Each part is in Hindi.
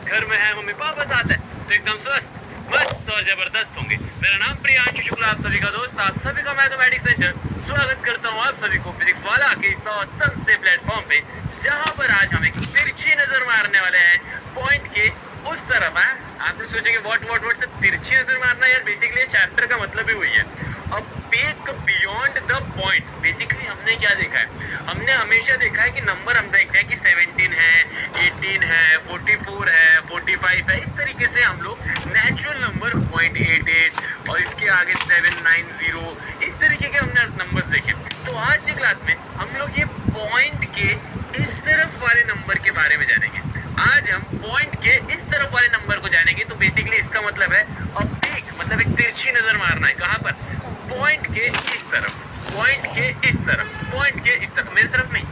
घर में है, मम्मी पापा साथ है, तो एकदम स्वस्थ मस्त और जबरदस्त होंगे। मेरा नाम प्रियांशु शुक्ला, आप सभी का दोस्त, आप सभी का मैथमेटिक्स लेक्चर स्वागत करता हूँ आप सभी को फिजिक्स वाला के इस ऑसम से प्लेटफॉर्म पे, जहाँ पर आज हम एक तिरछी नजर मारने वाले हैं पॉइंट के उस तरफ है। आप लोग सोचेंगे व्हाट से तिरछी नजर मारना, यार बेसिकली चैप्टर का मतलब ही वही है, अब pack beyond the point. Basically हमने क्या देखा है, हमने हमेशा देखा है कि नंबर हम देखते हैं कि 17 है, 18 है, 44 है, 45 है, इस तरीके से हम लोग नेचुरल नंबर 0.88 और इसके आगे 790 इस तरीके के हमने नंबर्स देखे। तो आज की क्लास में हम लोग ये पॉइंट के इस तरफ वाले नंबर के बारे में जानेंगे। आज हम पॉइंट के इस तरफ वाले नंबर को जानेंगे। तो बेसिकली इसका मतलब है अब पेक मतलब एक तिरछी नजर मारना है। कहाँ पर? पॉइंट के इस तरफ, पॉइंट के इस तरफ, पॉइंट के इस तरफ, मेरी तरफ नहीं,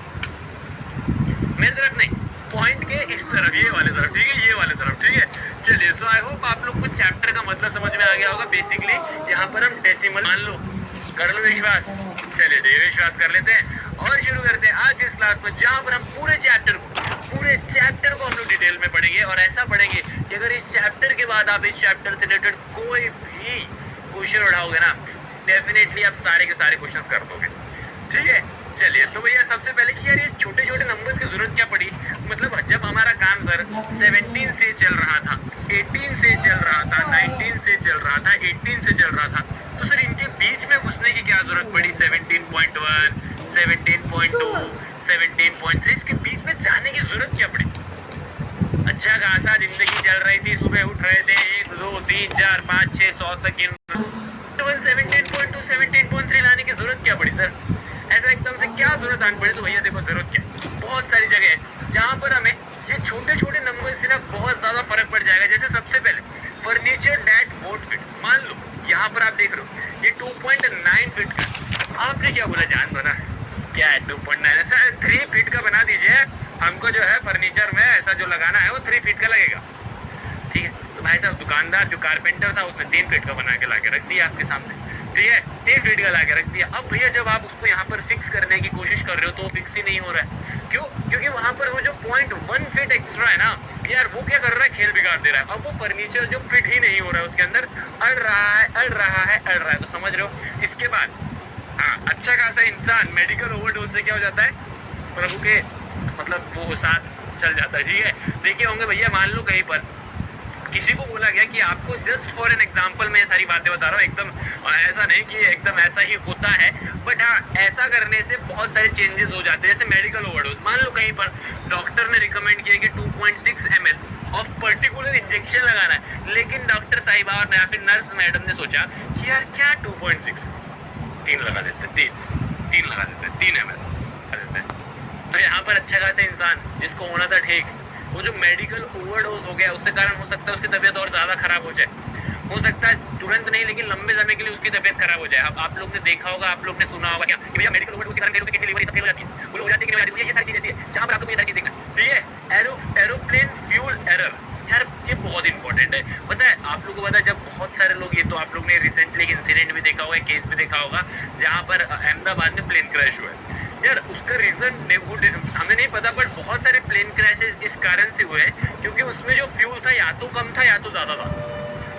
मेरी तरफ नहीं, पॉइंट के इस तरफ, ये वाले तरफ, ठीक है, ये वाले तरफ, ठीक है। चलिए, सो आई होप आप लोग को चैप्टर का मतलब समझ में आ गया होगा। बेसिकली यहाँ पर हम डेसिमल मान लो, कर लो विश्वास, चलिए विश्वास कर लेते हैं और शुरू करते हैं आज इस क्लास में, जहाँ पर हम पूरे चैप्टर को हम लोग डिटेल में पढ़ेंगे और ऐसा पढ़ेंगे कि अगर इस चैप्टर के बाद आप इस चैप्टर से रिलेटेड कोई भी क्वेश्चन उठाओगे ना, डेफिनेटली आप सारे के सारे क्वेश्चंस कर दोगे, ठीक है। चलिए, तो भैया सबसे पहले कि यार ये छोटे छोटे नंबर्स की जरूरत क्या पड़ी, मतलब जब हमारा काम सर 17 से चल रहा था, 18 से चल रहा था, 19 से चल रहा था, 18 से चल रहा था, तो सर इनके बीच में घुसने की क्या जरूरत पड़ी? 17.1, 17.2, 17.3, इसके बीच में जाने की जरूरत क्या पड़ी? अच्छा खासा जिंदगी चल रही थी, सुबह उठ रहे थे 1 2 3 4 5 6 100 तक, 17.2 17.3 लाने की जरूरत क्या पड़ी सर? ऐसा एकदम से क्या जरूरत आनी पड़ी? तो भैया देखो जरूरत क्या, बहुत सारी जगह है जहाँ पर हमें ये छोटे छोटे नंबर से ना बहुत ज्यादा फर्क पड़ जाएगा। जैसे सबसे पहले फर्नीचर डेट वोट फिट, मान लो यहाँ पर आप देख रहे हो ये 2.9 फीट का, आपने क्या बोला जान बना क्या है 2.9, ऐसा 3 फीट का बना दीजिए, हमको जो है फर्नीचर में ऐसा जो लगाना है वो 3 फीट का लगेगा, ठीक है। तो भाई साहब दुकानदार जो कारपेंटर था उसने 3 फीट का बना के ला के रख दिया आपके सामने, ठीक है, 3 फीट का ला के रख दिया। अब भैया जब आप उसको यहाँ पर फिक्स करने की कोशिश कर रहे हो तो वो फिक्स ही नहीं हो रहा है, क्यों? क्योंकि वहाँ पर वो जो 0.1 फीट एक्स्ट्रा है ना यार, वो क्या कर रहा है, खेल बिगाड़ दे रहा है। अब वो फर्नीचर जो फिट ही नहीं हो रहा है उसके अंदर, अड़ रहा है, तो समझ रहे हो। इसके बाद हाँ, अच्छा खासा इंसान मेडिकल ओवरडोज से क्या हो जाता है, प्रभु के मतलब वो साथ चल जाता है, ठीक है। देखिए होंगे भैया, मान लो कहीं पर किसी को बोला गया कि आपको, जस्ट फॉर एन एग्जांपल मैं ये सारी बातें बता रहा हूँ, एकदम ऐसा नहीं कि एकदम ऐसा ही होता है, बट हाँ ऐसा करने से बहुत सारे चेंजेस हो जाते हैं। जैसे मेडिकल ओवरडोज, मान लो कहीं पर डॉक्टर ने रिकमेंड किया कि 2.6 ml ऑफ पर्टिकुलर इंजेक्शन लगाना है, लेकिन डॉक्टर साहिबा और या फिर नर्स मैडम ने सोचा कि यार क्या 2.6, 3 लगा देते, 3 लगा देते, 3 ml लगा देते। तो यहाँ पर अच्छा खासा इंसान जिसको होना था ठीक, वो जो मेडिकल ओवरडोज हो गया उसके कारण हो सकता है उसकी तबीयत और ज़्यादा खराब हो जाए, हो सकता है तुरंत नहीं लेकिन लंबे समय के लिए उसकी तबीयत खराब हो जाए। अब आप लोग ने देखा होगा, आप लोग ने सुना होगा क्या कि भैया मेडिकल ओवरडोज के कारण कई लोगों की किडनी लिवर सब फेल हो जाती है, वो हो जाती है कि नहीं हो जाती है, ये सारी चीज़ ऐसी है जहाँ पर आपको ये सारी चीज़ देखना, ठीक है। एरोप्लेन फ्यूल एरर, यार ये बहुत इंपॉर्टेंट है। पता है आप लोगों को, पता है जब बहुत सारे लोग, ये तो आप लोग ने रिसेंटली एक इंसिडेंट भी देखा होगा, केस भी देखा होगा, जहाँ पर अहमदाबाद में प्लेन क्रैश हुआ है। यार उसका रीजन हमें नहीं पता, बट बहुत सारे प्लेन क्रैशेस इस कारण से हुए क्योंकि उसमें जो फ्यूल था या तो कम था या तो ज्यादा था।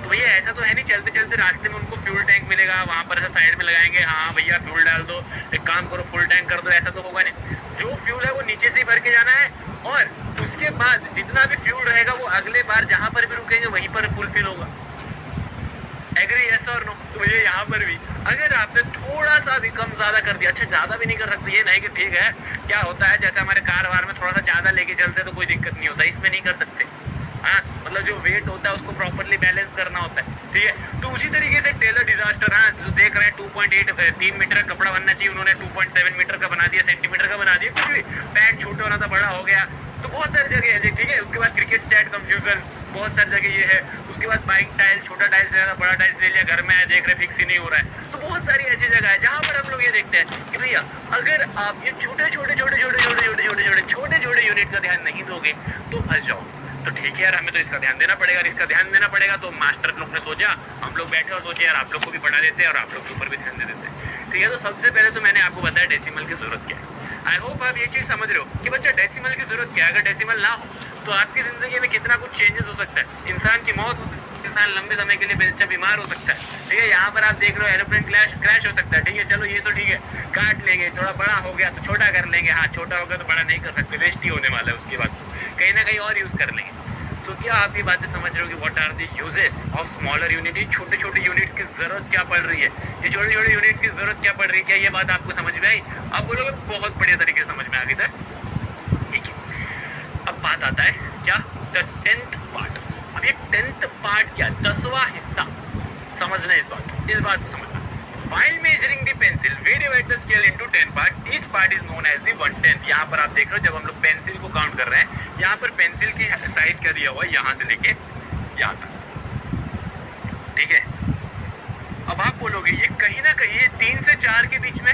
तो भैया ऐसा तो है नहीं चलते चलते रास्ते में उनको फ्यूल टैंक मिलेगा, वहां पर ऐसा साइड में लगाएंगे, हाँ भैया फ्यूल डाल दो, एक काम करो फुल टैंक कर दो, ऐसा तो होगा नहीं। जो फ्यूल है वो नीचे से ही भर के जाना है और उसके बाद जितना भी फ्यूल रहेगा वो अगले बार जहां पर भी रुकेंगे वहीं पर फुलफिल होगा। एग्री यस और नो? तो ये यहाँ पर भी अगर आपने थोड़ा सा भी कम ज्यादा कर दिया, अच्छा ज्यादा भी नहीं कर सकते, ये नहीं कि ठीक है क्या होता है जैसे हमारे कार वार में थोड़ा सा ज्यादा लेके चलते तो कोई दिक्कत नहीं होता, इसमें नहीं कर सकते। हाँ मतलब जो वेट होता है उसको प्रॉपरली बैलेंस करना होता है, ठीक है। तो उसी तरीके से टेलर डिजास्टर, हाँ जो देख रहे हैं 2.8 3 मीटर का कपड़ा बनना चाहिए, उन्होंने 2.7 मीटर का बना दिया, सेंटीमीटर का बना दिया, कुछ भी पैंट छोटा होना था बड़ा हो गया, तो बहुत सारी जगह है, ठीक है। उसके बाद क्रिकेट सेट कंफ्यूजन, बहुत सारी जगह ये है। उसके बाद बाइक टाइल्स, छोटा टाइल्स है बड़ा टाइल्स ले लिया, घर में आए देख रहे फिक्स ही नहीं हो रहा है। तो बहुत सारी ऐसी जगह है जहाँ पर हम लोग ये देखते हैं कि भैया अगर आप ये छोटे छोटे यूनिट का ध्यान नहीं दोगे तो फंस जाओ। तो ठीक है यार, हमें तो इसका ध्यान देना पड़ेगा, इसका ध्यान देना पड़ेगा। तो मास्टर लोग ने सोचा, हम लोग बैठे और सोचे यार आप लोग को भी पढ़ा देते हैं और आप लोग के ऊपर भी ध्यान दे देते हैं, ठीक है। तो सबसे पहले तो मैंने आपको बताया डेसिमल की जरूरत क्या है। आई होप आप ये चीज समझ रहे हो कि बच्चा डेसिमल की जरूरत क्या है। अगर डेसिमल ना हो तो आपकी जिंदगी में कितना कुछ चेंजेस हो सकता है। इंसान की मौत हो सकती है, इंसान लंबे समय के लिए बेचा बीमार हो सकता है, ठीक है। यहाँ पर आप देख रहे हो एरोप्लेन क्रैश हो सकता है, ठीक है। चलो ये तो ठीक है, काट लेंगे, थोड़ा बड़ा हो गया तो छोटा कर लेंगे, हाँ छोटा हो गया तो बड़ा नहीं कर सकते, वेस्ट ही होने वाला है, उसके बाद कहीं ना कहीं और यूज कर लेंगे। सो क्या आप ये बातें समझ रहे हो कि what are the uses of smaller unit? छोटे छोटे यूनिट्स की जरूरत क्या पड़ रही है, ये छोटे छोटे यूनिट्स की जरूरत क्या पड़ रही है? क्या ये बात आपको समझ में आई? आप बोलोगे बहुत बढ़िया तरीके से समझ में आ गई सर, ठीक है। अब बात आता है क्या, द 10th पार्ट। अब ये 10th पार्ट क्या, 10वां हिस्सा, समझना इस बात को समझना। While measuring the pencil, we divide the scale into 10 parts. Each part is known as the 1/10. यहाँ पर आप देख रहे हो, जब हम लोग पेंसिल को काउंट कर रहे हैं, यहाँ पर पेंसिल की साइज क्या दिया हुआ है, यहाँ से लेके यहाँ तक, ठीक है। अब आप बोलोगे ये कहीं ना कहीं ये 3 से 4 के बीच में,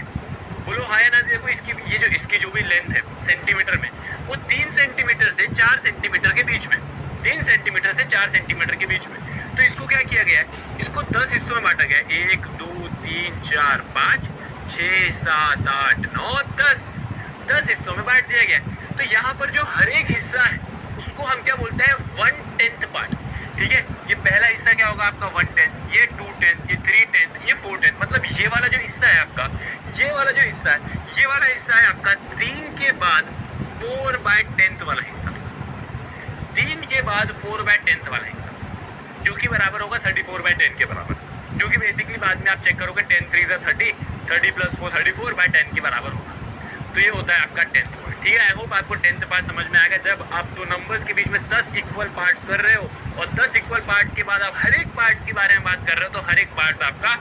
बोलो हाँ या ना। देखो इसकी जो भी लेंथ है सेंटीमीटर में, वो 3 सेंटीमीटर से 4 सेंटीमीटर के बीच में, 3 सेंटीमीटर से 4 सेंटीमीटर के बीच में। तो इसको क्या किया गया है, इसको 10 हिस्सों में बांटा गया है। 1 2 3 4 5 6 7 8 9 10 हिस्सों में बांट दिया गया है। तो यहाँ पर जो हर एक हिस्सा है उसको हम क्या बोलते हैं, 1/10 पार्ट, ठीक है। ये पहला हिस्सा क्या होगा आपका 1/10, ये 2/10, ये 3/10, ये 4/10। मतलब ये वाला जो हिस्सा है आपका, ये वाला जो हिस्सा है, ये वाला हिस्सा है आपका 3 के बाद 4/10 वाला हिस्सा, 3 के बाद 4/10 वाला हिस्सा, जो कि बराबर होगा 34/10 के बराबर, जो कि बेसिकली बाद में आप चेक करोगे 10 3 30, 30 + 4 34/10 के बराबर होगा। तो ये होता है आपका 10th पार्ट, ठीक है। आई होप आपको 10th पार्ट समझ में आएगा। जब आप दो नंबर्स के बीच में 10 इक्वल पार्ट्स कर रहे हो और 10 इक्वल पार्ट्स के बाद आप हर एक पार्ट्स के बारे में बात कर रहे हो, तो हर एक पार्ट आपका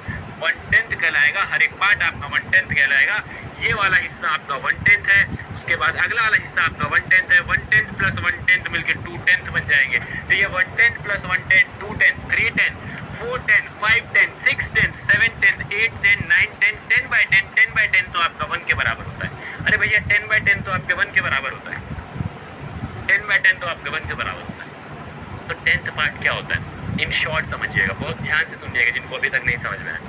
1/10 कहलाएगा, हर एक पार्ट आपका 1/10 कहलाएगा। ये वाला हिस्सा आपका 1/10 है, उसके बाद अगला वाला हिस्सा आपका 1/10 है। 1/10 + 1/10 मिलकर 2/10 बन जाएंगे। तो ये 1/10 + 1/10 2/10 3/10 4/10 5/10 6/10 7/10 8/10 9/10 10/10 10/10 तो आपका 1 के बराबर होता है। अरे भैया 10/10 तो आपके 1 के बराबर होता है, 10/10 तो आपके 1 के बराबर होता है। तो 10th पार्ट क्या होता है, इन शॉर्ट समझिएगा, बहुत ध्यान से सुनिएगा, जिनको अभी तक नहीं समझ में आया।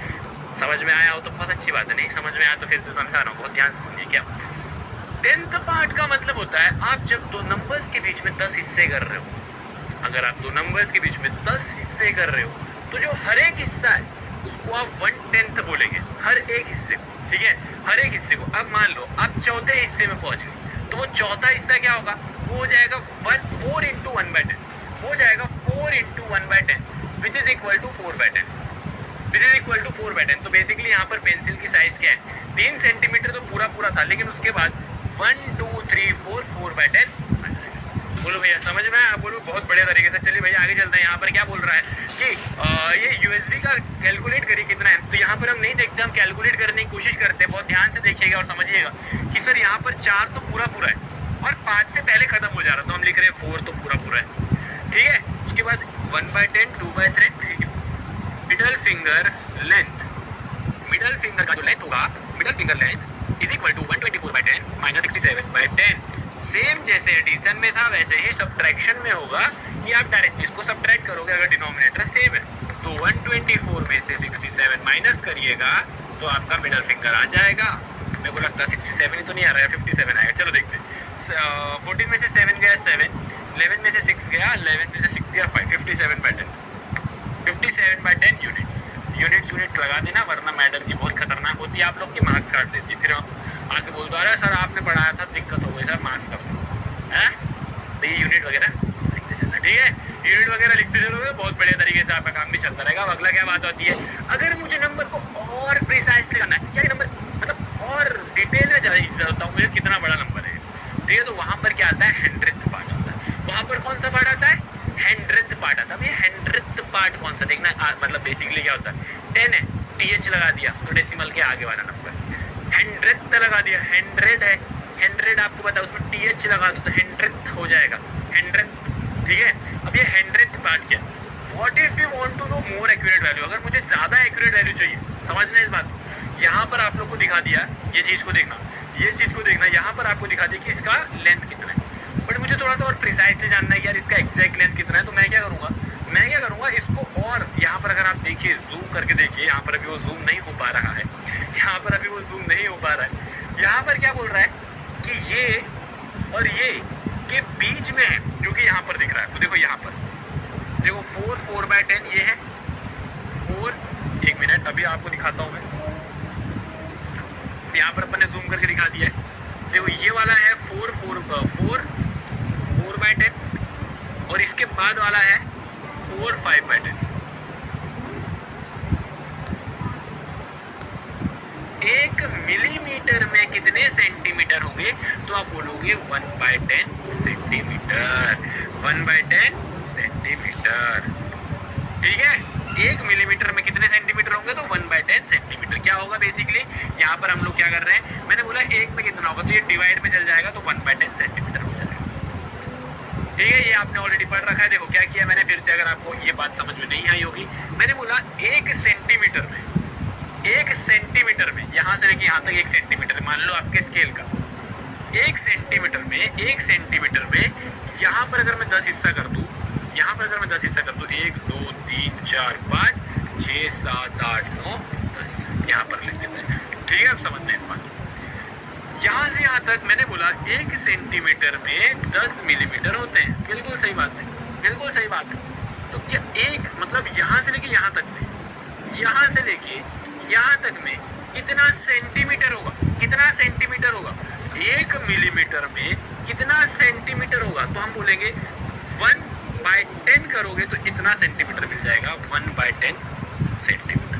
समझ में आया हो तो बहुत अच्छी बात है, नहीं समझ में आया तो फिर से समझा रहा हूँ, बहुत ध्यान से सुनिए। क्या 10th पार्ट का मतलब होता है, आप जब दो नंबर्स के बीच में 10 हिस्से कर रहे हो, अगर आप दो नंबर्स के बीच में 10 हिस्से कर रहे हो, तो जो हर एक हिस्सा है उसको आप 1/10 बोलेंगे, हर एक हिस्से को, ठीक है, हर एक हिस्से को। अब मान लो आप चौथे हिस्से में पहुंच गए, तो वो चौथा हिस्सा क्या होगा, वो हो जाएगा 4 × 1/10, हो जाएगा 4 × 1/10 which is equal to 4/10, which is equal to 4/10। तो बेसिकली यहाँ पर पेंसिल की साइज क्या है, 3 सेंटीमीटर तो पूरा था, लेकिन उसके बाद 1 2 3 4 4/10। बोलो भैया समझ में आया? बोलो बहुत बढ़िया तरीके से। चलिए भैया आगे चलते हैं। यहाँ पर क्या बोल रहा है कि ये यूएसबी का कैलकुलेट करिए कितना है। तो यहाँ पर हम नहीं देखते, हम कैलकुलेट करने की कोशिश करते हैं। बहुत ध्यान से देखिएगा और समझिएगा कि सर यहाँ पर 4 तो पूरा है और 5 से पहले खत्म हो जा रहा, तो हम लिख रहे हैं 4 तो पूरा है, ठीक है। उसके बाद 1/10 2/10 3 middle finger length, middle finger का जो लेंथ होगा, middle finger length is equal to 124/10 - 67/10। Same जैसे एडिशन में था वैसे ही सब्ट्रैक्शन में होगा कि आप डायरेक्ट इसको सब्ट्रैक्ट करोगे, अगर डिनोमिनेटर सेम है तो 124 में से 67 माइनस करिएगा तो आपका मिडल फिंगर आ जाएगा। मेरे को लगता है 67 ही तो नहीं आ रहा है, 57 आएगा। चलो देखते हैं। 14 में से 7 गया 7, 11 में से 6 गया, 11 में से 6 गया 5, 57/10, 57/10 यूनिट्स लगा देना, वरना मैडम की बहुत खतरनाक होती है, आप लोग की मार्क्स काट देती है। फिर आके बोल दो अरे सर आपने पढ़ाया था दिक्कत हो गई सर, मार्क्स कर दो है। तो ये यूनिट वगैरह लिखते चलना, ठीक है। यूनिट वगैरह लिखते चलोगे बहुत बढ़िया तरीके से आपका काम भी चलता रहेगा। अब अगला क्या बात होती है, अगर मुझे नंबर को और प्रिसाइसली करना है, या नंबर मतलब और डिटेल में जानता हूँ मुझे कितना बड़ा नंबर है, ठीक है, तो वहाँ पर क्या आता है, 100th पार्ट आता है। वहाँ पर कौन सा पार्ट आता है, 100th पार्ट आता है। ये 100th पार्ट कौन सा देखना, मतलब बेसिकली क्या होता है, 10 है, TH लगा दिया तो डेसिमल के आगे वाला नंबर, 100th लगा दिया, 100 है, 100 आपको पता है उसमें TH लगा दो तो 100th हो जाएगा, 100th, ठीक है। अब ये 100th पार्ट क्या, what if you want to know more accurate value, अगर मुझे ज़्यादा एक्यूरेट वैल्यू चाहिए, समझना इस बात को। यहाँ पर आप लोग को दिखा दिया, ये चीज़ को देखना, ये चीज़ को देखना, यहाँ पर आपको दिखा दिया कि इसका लेंथ कितना है, बट मुझे थोड़ा सा और प्रिसाइसली जानना है यार इसका एग्जैक्ट लेंथ कितना है। तो मैं क्या करूँगा, इसको और यहाँ पर अगर आप देखिए, जूम करके देखिए, यहाँ पर अभी वो जूम नहीं हो पा रहा है, यहाँ पर अभी वो जूम नहीं हो पा रहा है। यहाँ पर क्या बोल रहा है कि ये और ये के बीच में है, क्योंकि यहाँ पर दिख रहा है, तो देखो यहाँ पर देखो 4/10 ये है 4, 1 मिनट अभी आपको दिखाता हूँ मैं, यहाँ पर अपन ने जूम करके दिखा दिया है। देखो ये वाला है 4/10 और इसके बाद वाला है 4/5/10। 1 मिलीमीटर में कितने सेंटीमीटर होंगे, तो आप बोलोगे 1/10 सेंटीमीटर, 1/10 सेंटीमीटर। ठीक है, 1 मिलीमीटर में कितने सेंटीमीटर होंगे, तो 1/10 सेंटीमीटर। क्या होगा बेसिकली, यहाँ पर हम लोग क्या कर रहे हैं, मैंने बोला 1 में कितना होगा, तो ये डिवाइड में चल जाएगा, तो 1/10 सेंटीमीटर हो जाएगा। ठीक है, ये आपने ऑलरेडी पढ़ रखा है। देखो क्या किया मैंने फिर से, अगर आपको ये बात समझ में नहीं आई होगी, मैंने बोला 1 सेंटीमीटर में, 1 सेंटीमीटर में, यहाँ से लेके यहाँ तक 1 सेंटीमीटर, मान लो आपके स्केल का 1 सेंटीमीटर में, 1 सेंटीमीटर में यहाँ पर अगर मैं 10 हिस्सा कर दूँ, यहाँ पर अगर मैं 10 हिस्सा कर दूँ, 1 2 3 4 5 6 7 8 9 10, यहाँ पर लिख देते हैं। ठीक है, अब समझना इस बात। यहाँ से यहाँ तक मैंने बोला 1 सेंटीमीटर में 10 मिलीमीटर होते हैं। बिल्कुल सही बात है, बिल्कुल सही बात है। तो क्या एक मतलब यहाँ से लेके यहाँ तक में, यहाँ से लेके यहाँ तक में कितना सेंटीमीटर होगा, कितना सेंटीमीटर होगा, 1 मिलीमीटर में कितना सेंटीमीटर होगा, तो हम बोलेंगे 1/10 करोगे तो इतना सेंटीमीटर मिल जाएगा, 1/10 सेंटीमीटर,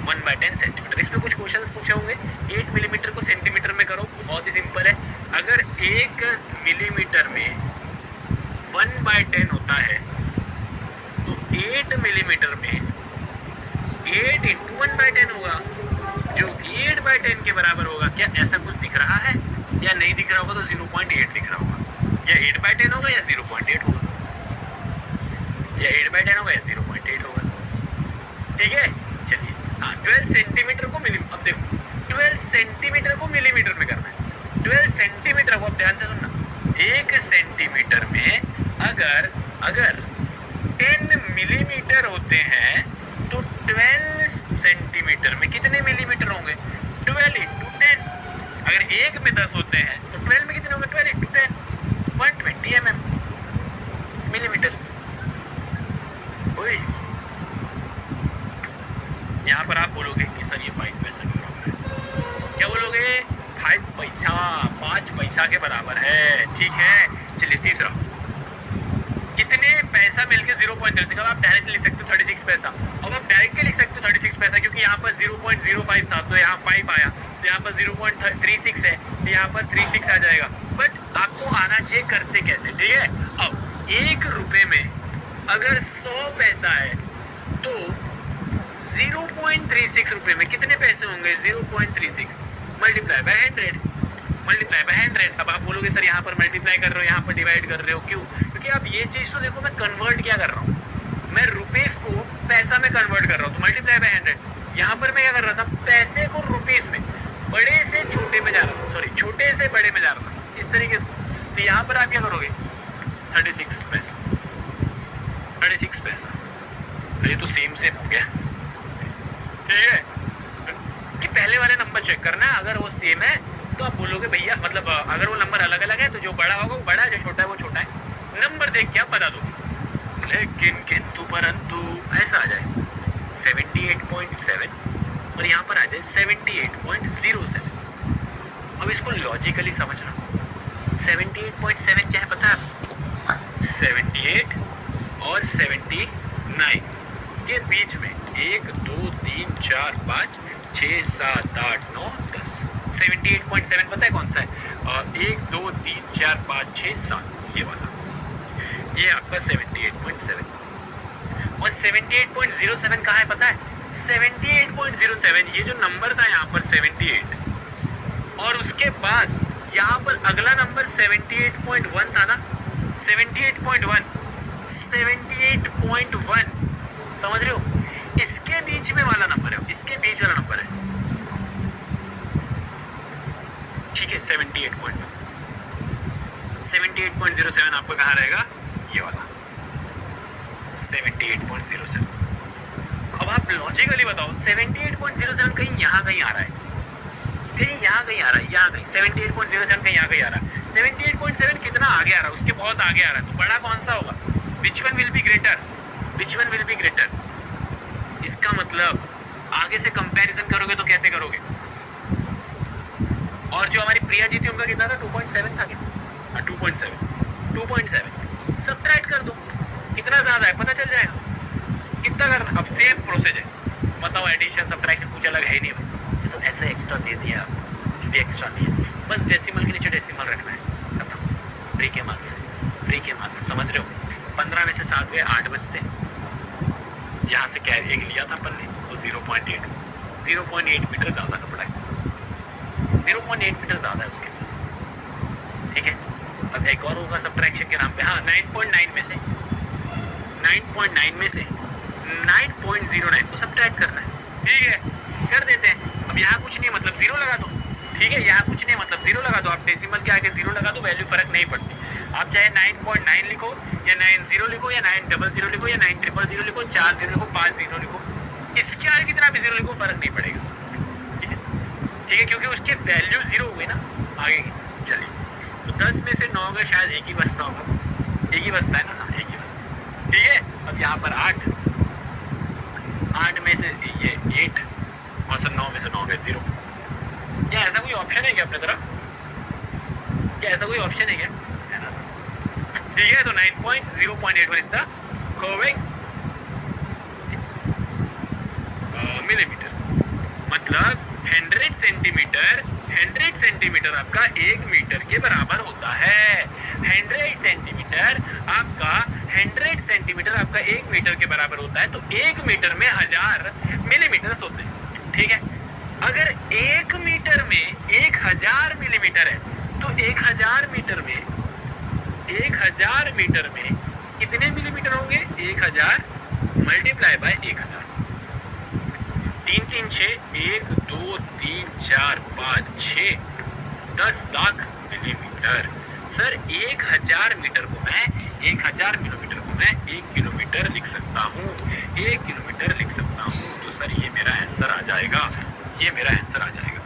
1/10 सेंटीमीटर। इसमें कुछ क्वेश्चंस पूछे होंगे, 8 मिलीमीटर को सेंटीमीटर में करो, बहुत ही सिंपल है। अगर 1 मिलीमीटर में 1/10 होता है तो 8 मिलीमीटर में 8 × 1/10 होगा, जो कि 8/10 के बराबर होगा। क्या ऐसा कुछ दिख रहा है या नहीं दिख रहा होगा, तो 0.8 दिख रहा होगा, या 8/10 होगा या 0.8 होगा, या 8/10 होगा या 0.8 होगा। ठीक है, चलिए हाँ, 12 सेंटीमीटर को मिली, अब देखो 12 सेंटीमीटर को मिलीमीटर में करना है। 12 सेंटीमीटर को, अब ध्यान से सुनना, 1 सेंटीमीटर में अगर 10 मिलीमीटर होते हैं तो 12 सेंटीमीटर में कितने मिलीमीटर होंगे, 12 × 10। अगर 1 में 10 होते हैं तो 12 में कितने होंगे, 12 × 10, 120 mm मिलीमीटर। ओए यहाँ पर आप बोलोगे कि सर ये 5 पैसा क्यों रहा है, क्या बोलोगे, 5 पैसा 5 पैसा के बराबर है। ठीक है, चलिए तीसरा, कितने पैसा मिलके 0.36, अब आप डायरेक्ट लिख सकते हो 36 पैसा। अब आप डायरेक्ट लिख सकते हो 36 पैसा, क्योंकि यहाँ पर 0.05 था तो यहाँ 5 आया, तो यहाँ पर 0.36 है तो यहाँ पर 36 आ जाएगा। बट आपको आना चाहिए करते कैसे। ठीक है, अब 1 रुपए में अगर 100 पैसा है तो 0.36 रुपए में कितने पैसे होंगे, 0.36 मल्टीप्लाई बाय 100, मल्टीप्लाई बाय 100। अब आप बोलोगे सर यहाँ पर मल्टीप्लाई कर रहे हो, यहाँ पर डिवाइड कर रहे हो, क्यों, क्योंकि आप ये चीज़ तो देखो, मैं कन्वर्ट क्या कर रहा हूँ, मैं रुपीस को पैसा में कन्वर्ट कर रहा हूँ, तो मल्टीप्लाई बाय 100। यहाँ पर मैं क्या कर रहा था, पैसे को रुपीस में, बड़े से छोटे में जा रहा था, सॉरी छोटे से बड़े में जा रहा था, इस तरीके से। तो यहाँ पर आप क्या करोगे, 36 पैसा, 36 पैसा, ये तो सेम हो गया। ठीक है, कि पहले वाले नंबर चेक करना है, अगर वो सेम है तो आप बोलोगे भैया, मतलब अगर वो नंबर अलग अलग है तो जो बड़ा होगा वो बड़ा है, जो छोटा है वो छोटा है, नंबर देख के आप बता दोगे। लेकिन किंतु परंतु ऐसा आ जाए 78.7 और यहाँ पर आ जाए 78.07। अब इसको लॉजिकली समझना, 78.7 क्या है पता है, 78 और 79 के बीच में 1 2 3 4 5 6 7 8 9 10। 78.7 पता है कौन सा है, 1 2 3 4 5 6 7, ये वाला, ये आपका 78.7। और 78.07 कहाँ है पता है, 78.07 ये जो नंबर था यहाँ पर 78, और उसके बाद यहाँ पर अगला नंबर 78.1 था ना, 78.1 समझ रहे हो, इसके बीच में वाला नंबर है, इसके बीच वाला नंबर है। ठीक है, 78.07 आपको कहाँ रहेगा, ये वाला 78.07। अब आप लॉजिकली बताओ 78.07 कहीं यहाँ कहीं आ रहा है, कहीं यहाँ कहीं आ रहा है, यहाँ कहीं 78.07 कहीं यहाँ कहीं आ रहा है, 78.7 कितना आगे आ रहा है, उसके बहुत आगे आ रहा है, तो बड़ा कौन सा होगा? Which one will be greater, which one will be greater? इसका मतलब आगे से कंपैरिजन करोगे तो कैसे करोगे? और जो हमारी प्रिया जी थी उनका कितना था? 2.7 था क्या? 2.7 सब्ट्रैक्ट कर दो, कितना ज्यादा है पता चल जाएगा कितना करना। अब सेम प्रोसेस है, बताओ एडिशन सब्ट्रैक्शन कुछ अलग है नहीं भाई, ये तो ऐसे एक्स्ट्रा दे दिया, कुछ भी एक्स्ट्रा नहीं है, बस डेसिमल के नीचे डेसिमल रखना है, खत्म। फ्री के मार्क्स है, फ्री के मार्क्स, समझ रहे हो? 15 में से 7 हुए, 8 बचते, यहाँ से कैरी एक लिया था अपन ने, वो 0.8 मीटर ज्यादा का पड़ा है, 0.8 मीटर ज्यादा है उसके पास, ठीक है। अब एक और होगा सब्ट्रैक्शन के नाम पे, हाँ 9.9 में से 9.09 को सब्ट्रैक्ट करना है, ठीक है, कर देते हैं। अब यहाँ कुछ नहीं मतलब जीरो लगा दो, ठीक है, यहाँ कुछ नहीं मतलब जीरो लगा दो, आप डेसिमल के आगे जीरो लगा दो, वैल्यू फर्क नहीं पड़ती। आप चाहे 9.9 लिखो या 90 लिखो या 900 लिखो या 9000 लिखो, 4 0 लिखो, 5 0 लिखो, इसके आगे कितना भी जीरो लिखो फर्क नहीं पड़ेगा, ठीक है, ठीक है, क्योंकि उसकी वैल्यू जीरो हो गई ना आगे की। चलिए, तो 10 में से 9 का शायद एक ही बचता होगा, एक ही बचता है ना, हाँ एक ही बचता है, ठीक है। अब यहाँ पर 8 में से ये 8 और सर 9 में से 9 गए 0। क्या ऐसा कोई ऑप्शन है क्या अपने तरफ? क्या ऐसा कोई ऑप्शन है क्या? है ना सर, ठीक है। तो 9.0.81 इज द करेक्ट मिलीमीटर, मतलब 100 सेंटीमीटर आपका 1 मीटर के बराबर होता है। 100 सेंटीमीटर आपका 1 मीटर के बराबर होता है, तो 1 मीटर में 1000 मिलीमीटर होते हैं, ठीक है। अगर 1 मीटर में 1000 मिलीमीटर है, तो 1000 मीटर में कितने मिलीमीटर होंगे? 1000 multiply by 1000, 3 3 6, 1 2 3 4 5 6 10 lakh millimetre. Sir 1000 metre को मैं 1000 मिलीमीटर को मैं 1 किलोमीटर लिख सकता हूँ, 1 किलोमीटर लिख सकता हूँ, तो सर ये मेरा आंसर आ जाएगा, ये मेरा आंसर आ जाएगा,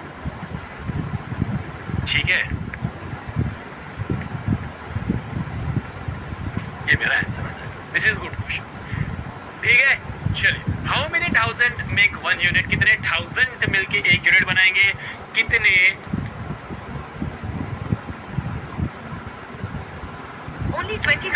ठीक है, ये मेरा आंसर आ जाएगा। दिस इज गुड क्वेश्चन, ठीक है। चलिए, हाउ मेनी 1000 मेक 1 यूनिट? कितने 1000 मिलके 1 यूनिट बनाएंगे? कितने? Only 29